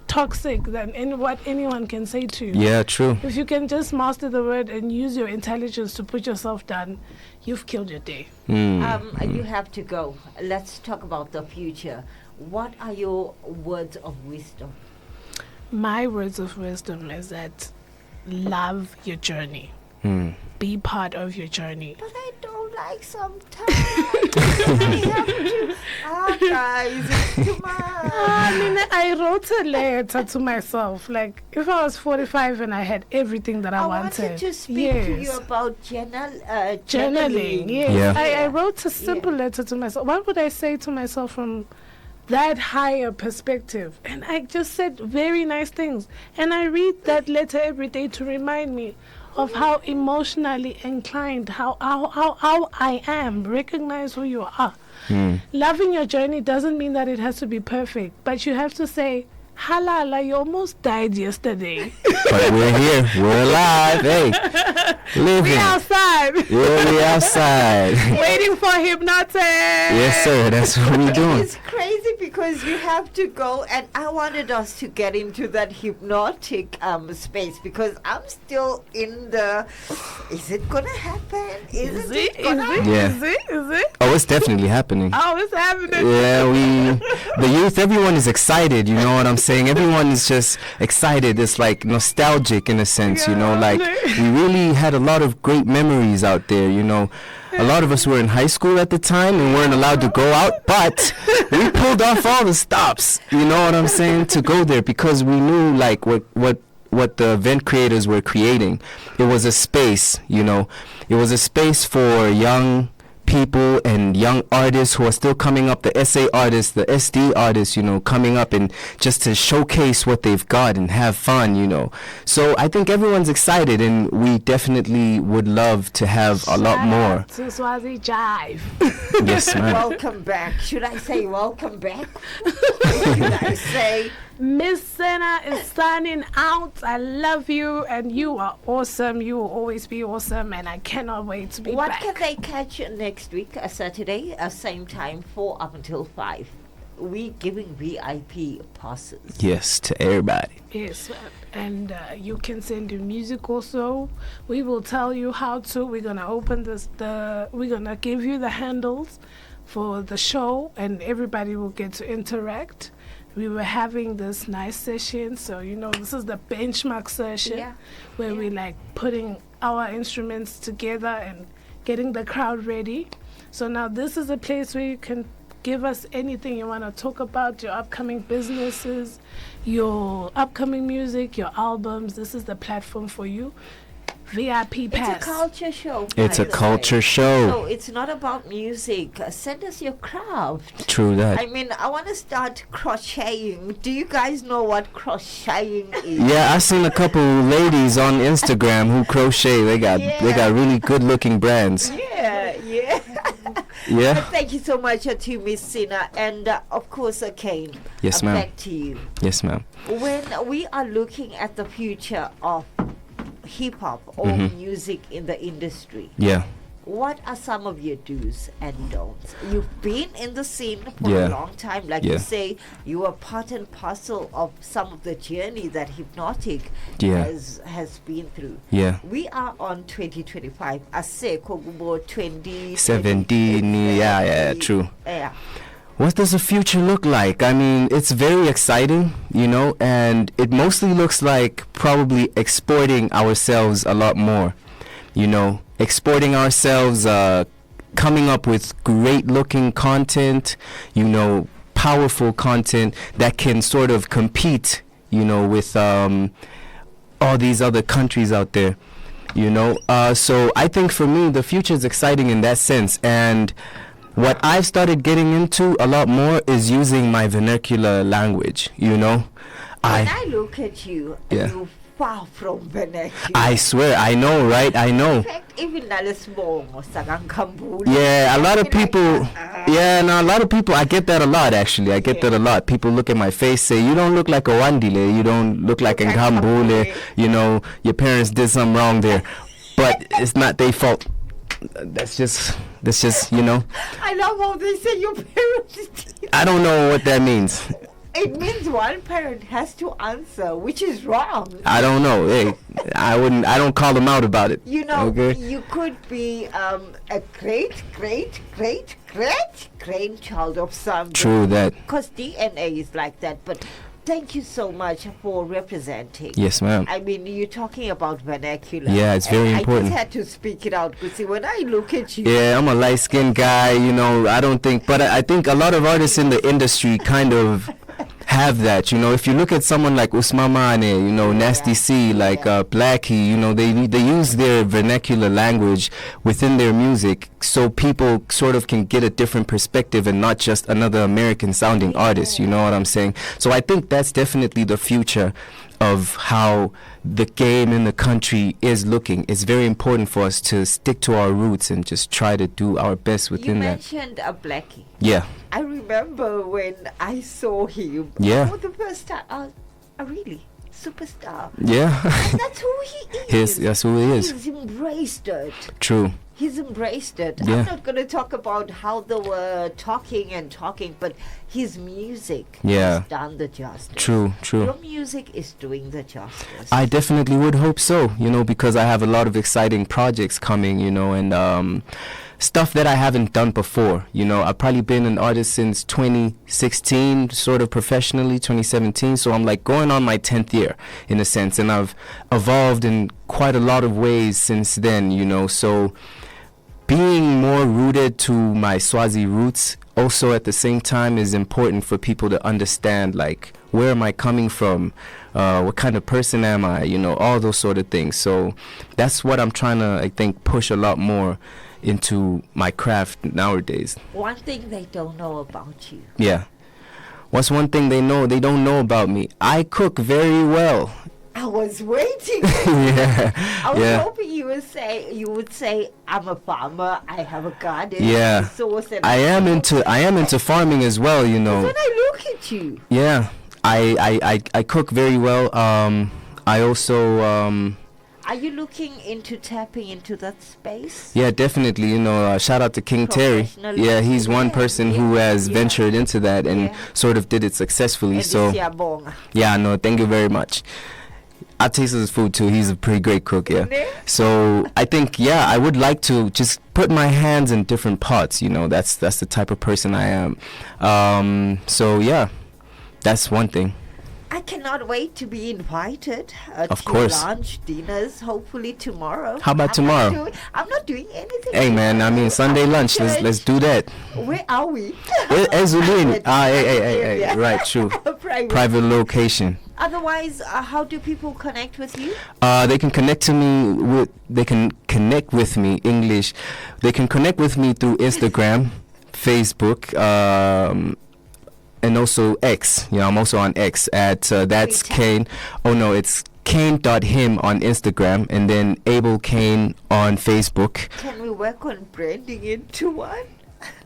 toxic than what anyone can say to you. Yeah, true. If you can just master the word and use your intelligence to put yourself down, you've killed your day. You have to go. Let's talk about the future. What are your words of wisdom? My words of wisdom is that love your journey. Be part of your journey. But I don't like sometimes. I have to. Guys, it's too much. I wrote a letter to myself. Like, if I was 45 and I had everything that I wanted. I wanted to speak to you about journaling. Yes. Yeah. I wrote a simple letter to myself. What would I say to myself from that higher perspective? And I just said very nice things. And I read that letter every day to remind me of how emotionally inclined, how I am. Recognize who you are. Loving your journey doesn't mean that it has to be perfect, but you have to say, halala, you almost died yesterday. But we're here. We're alive. Hey. Living. We outside. Yeah, we outside. Waiting for Hipnotik. Yes, sir. That's what we're doing. It's crazy because you have to go, and I wanted us to get into that hypnotic space because I'm still in the. Is it gonna happen? Is it? Yeah. Is it? Oh, it's definitely happening. Oh, it's happening. Yeah, the youth, everyone is excited. You know what I'm saying? Everyone is just excited. It's like nostalgic in a sense. Like we really had a lot of great memories out there. A lot of us were in high school at the time and weren't allowed to go out, but we pulled off all the stops, you know what I'm saying, to go there because we knew like what the event creators were creating. It was a space, it was a space for young people and young artists who are still coming up, the SA artists, the SD artists, coming up and just to showcase what they've got and have fun, So I think everyone's excited and we definitely would love to have a lot more. To Swazi Jive. Yes, ma'am. Welcome back. Should I say welcome back? Should I say Miss Senna is signing out. I love you and you are awesome. You will always be awesome and I cannot wait to be what back. Can they catch next week, Saturday, same time, 4 up until 5? We giving VIP passes. Yes, to everybody. Yes, and you can send your music also. We will tell you how to. We're gonna open we're gonna give you the handles for the show and everybody will get to interact. we were having this nice session. So, this is the benchmark session where we like putting our instruments together and getting the crowd ready. So now this is a place where you can give us anything you want to talk about, your upcoming businesses, your upcoming music, your albums. This is the platform for you. VIP pass. It's a culture show. It's a culture show. So it's not about music. Send us your craft. True that. I mean, I want to start crocheting. Do you guys know what crocheting is? Yeah, I've seen a couple ladies on Instagram who crochet. They got really good looking brands. Yeah. Yeah. Thank you so much to Miss Senna, and of course, Kein. Yes, ma'am. Back to you. Yes, ma'am. When we are looking at the future of hip hop or music in the industry, Yeah. what are some of your do's and don'ts? You've been in the scene for Yeah. a long time. Like Yeah. you say, you are part and parcel of some of the journey that Hipnotik Yeah. has been through. Yeah. We are on 2025. Aseko kubo 17, yeah, true. Yeah. What does the future look like? I mean, it's very exciting, and it mostly looks like probably exporting ourselves a lot more, exporting ourselves, coming up with great looking content, powerful content that can sort of compete, with all these other countries out there, so I think for me, the future is exciting in that sense. And what I've started getting into a lot more is using my vernacular language, When I look at you, you're far from vernacular. I swear, I know, right? I know. In fact, even Yeah, a lot of people, a lot of people, I get that a lot, actually. I get that a lot. People look at my face, say, you don't look like a Wandile, you don't look like a Nkambule, your parents did something wrong there. But it's not their fault. That's just I love how they say your parents. I don't know what that means. It means one parent has to answer, which is wrong. I don't know. Hey, I don't call them out about it. Okay? You could be a great grandchild of somebody. True that. Because DNA is like that. But thank you so much for representing. Yes, ma'am. I mean, you're talking about vernacular. Yeah, it's very important. I just had to speak it out. Because see, when I look at you. Yeah, I'm a light-skinned guy, I don't think, but I think a lot of artists in the industry kind of have that. If you look at someone like Usmamane, Nasty C, like Blackie, they use their vernacular language within their music so people sort of can get a different perspective and not just another American sounding artist, you know what I'm saying? So I think that's definitely the future of how the game in the country is looking. It's very important for us to stick to our roots and just try to do our best within that. You mentioned a Blackie. Yeah. I remember when I saw him for the first time. Really? Superstar. Yeah. That's who he is. That's who he is. He's embraced it. True. He's embraced it. Yeah. I'm not going to talk about how they were talking, but his music has done the justice. True. Your music is doing the justice. I definitely would hope so, because I have a lot of exciting projects coming, and stuff that I haven't done before. I've probably been an artist since 2016, sort of professionally, 2017. So I'm like going on my 10th year in a sense, and I've evolved in quite a lot of ways since then, so being more rooted to my Swazi roots also at the same time is important for people to understand, like, where am I coming from? What kind of person am I? All those sort of things. So that's what I'm trying to, I think, push a lot more into my craft nowadays. One thing they don't know about you. Yeah. What's one thing they don't know about me? I cook very well. I was waiting. I was hoping you would say I'm a farmer. I have a garden. Yeah. I am into farming as well. When I look at you. Yeah. I cook very well. I also. Are you looking into tapping into that space? Yeah, definitely. Shout out to King Terry. Yeah, he's one person who has ventured into that and sort of did it successfully. And so yeah, no, thank you very much. I tasted his food too. He's a pretty great cook, yeah. So I think, I would like to just put my hands in different pots. That's the type of person I am. So yeah, That's one thing. I cannot wait to be invited Of to course. lunch, dinners, hopefully tomorrow. How about tomorrow? I'm not doing anything. Hey man, I mean Sunday lunch. Let's do that. Where are we? Ezulin. Hey. Right, true. Private location. Otherwise, how do people connect with you? They can connect with me English. They can connect with me through Instagram, Facebook, and also X. Yeah, I'm also on X at that's Kein. Oh no, it's Kein.him on Instagram, and then Abel Kein on Facebook. Can we work on branding into one?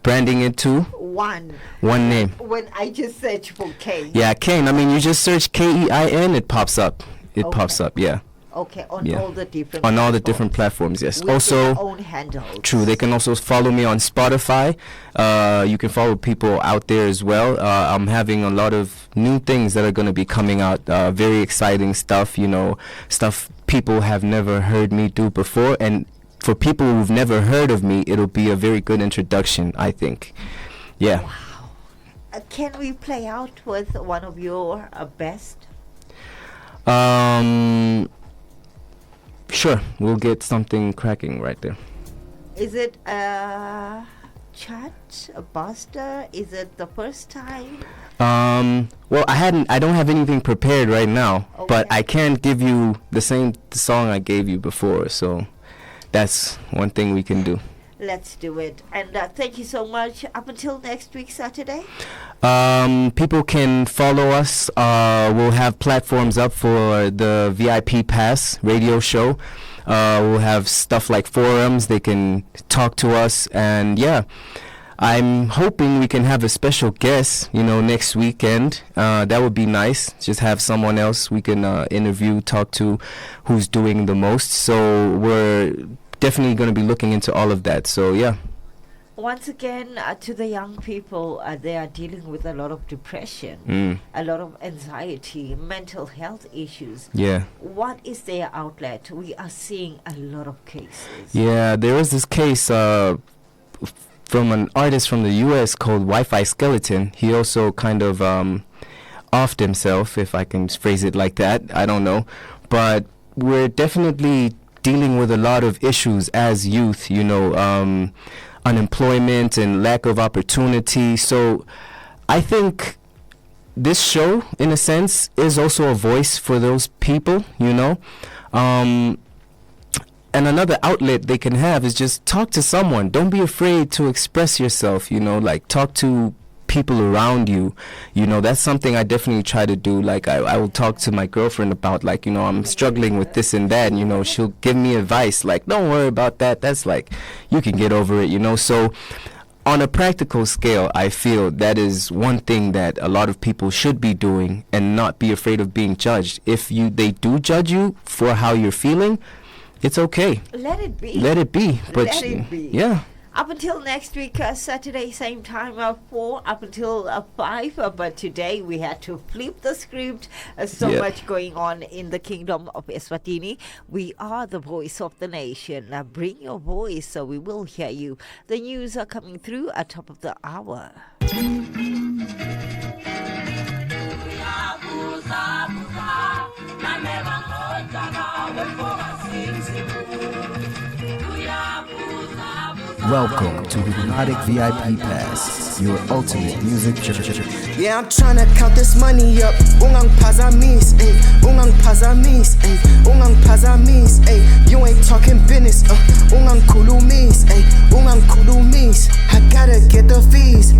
Branding it to One name. When I just search for Kein. Yeah, Kein. I mean, you just search Kein, it pops up. It Okay. pops up. Yeah. Okay, on Yeah. all the different On all the different platforms, yes. with Also, their own handles. true. They can also follow me on Spotify. You can follow people out there as well. I'm having a lot of new things that are going to be coming out. Very exciting stuff. Stuff people have never heard me do before. And for people who've never heard of me, it'll be a very good introduction, I think. Yeah. Can we play out with one of your best? Sure. We'll get something cracking right there. Is it a chat, a buster? Is it the first time? Well, I don't have anything prepared right now, but Okay. I can give you the song I gave you before, so that's one thing we can do. Let's do it. And thank you so much. Up until next week, Saturday. People can follow us. We'll have platforms up for the VIP Pass radio show. We'll have stuff like forums. They can talk to us, and yeah, I'm hoping we can have a special guest, next weekend. That would be nice. Just have someone else we can interview, talk to, who's doing the most. So we're definitely going to be looking into all of that. So yeah. Once again, to the young people, they are dealing with a lot of depression, a lot of anxiety, mental health issues. Yeah. What is their outlet? We are seeing a lot of cases. Yeah, there was this case from an artist from the US called Wi-Fi Skeleton. He also kind of offed himself, if I can phrase it like that. I don't know. But we're definitely dealing with a lot of issues as youth, unemployment and lack of opportunity. So I think this show, in a sense, is also a voice for those people, and another outlet they can have is just talk to someone. Don't be afraid to express yourself, like talk to people around you. That's something I definitely try to do. Like I will talk to my girlfriend about, like, I'm struggling with this and that, and she'll give me advice like, don't worry about that, that's like, you can get over it. So on a practical scale, I feel that is one thing that a lot of people should be doing, and not be afraid of being judged. If they do judge you for how you're feeling, it's okay. Let it be. Let it be. But Let it be. Yeah. Up until next week, Saturday, same time, 4 up until 5. But today we had to flip the script. So much going on in the kingdom of Eswatini. We are the voice of the nation. Now bring your voice so we will hear you. The news are coming through at top of the hour. Welcome to Hipnotik VIP Pass, your ultimate music journey. Yeah, I'm tryna count this money up. Ungang pazamis, ayy. Ungang pazamis, ayy. Ungang pazamis, ayy. You ain't talking business, Ungang kulumis, ayy. Ungang kulumis. I gotta get the fees.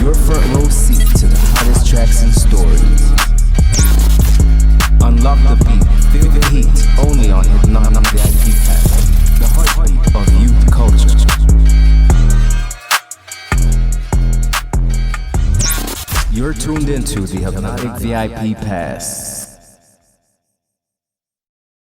Your front row seat to the hottest tracks and stories. Unlock the beat, feel the heat, only on Hipnotik VIP Pass. The heartbeat of youth culture. You're tuned into the Hipnotik VIP Pass.